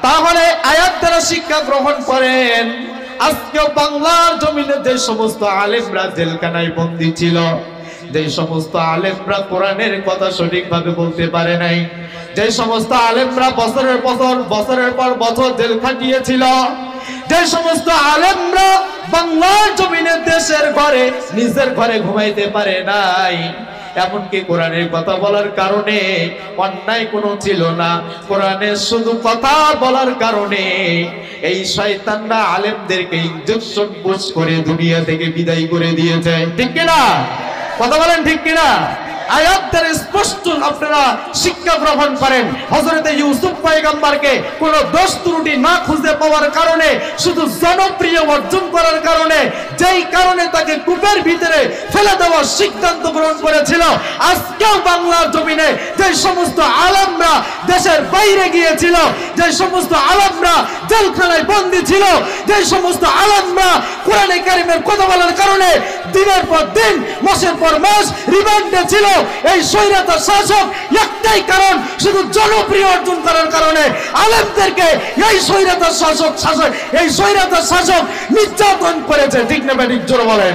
তাহলে আয়াত দ্বারা শিক্ষা গ্রহণ করেন, আজকেও বাংলার জমিনে যে সমস্ত আলেমরা জেলখানায় বন্দী ছিল, যে সমস্ত আলেমরা কোরআনের কথা সঠিকভাবে বলতে পারে নাই, যে সমস্ত আলেমরা বছরের পর বছর জেল খাটিয়েছিল, যে সমস্ত আলেমরা বাংলার জমিনে দেশের ঘরে নিজের ঘরে ঘুমাইতে পারে নাই, এমনকি কোরআনের কথা বলার কারণে অন্যায় কোনো ছিল না, কোরআনের শুধু কথা বলার কারণে এই শয়তানরা আলেমদেরকে ইনজেকশন পুশ করে দুনিয়া থেকে বিদায় করে দিয়েছে। ঠিক কিনা? কথা বলেন ঠিক কিনা? আয়াতের স্পষ্ট আপনারা শিক্ষা গ্রহণ করেন। হযরত ইউসুফ পয়গম্বরকে কোনো দোষ ত্রুটি না খুঁজে পাওয়ার কারণে, শুধু জনপ্রিয় অর্জন করার কারণে, যেই কারণে তাকে কূপের ভিতরে ফেলে দেওয়ার সিদ্ধান্ত গ্রহণ করেছিল, আজকেও বাংলার জমিনে যে সমস্ত আলেমরা দেশের বাইরে গিয়েছিল, যে সমস্ত আলেমরা জেলখানায় বন্দী ছিল, যে সমস্ত আলেমরা কোরআনে কারিমের কথা বলার কারণে দিনের পর দিন মাসের পর মাস রিমান্ডে ছিল, এই স্বৈরাচার শাসক একটাই কারণ, শুধু জনপ্রিয় অর্জন করার কারণে আলেমদেরকে এই স্বৈরাচার শাসক নির্যাতন করেছে। ঠিক না? ঠিক জোরে বলেন।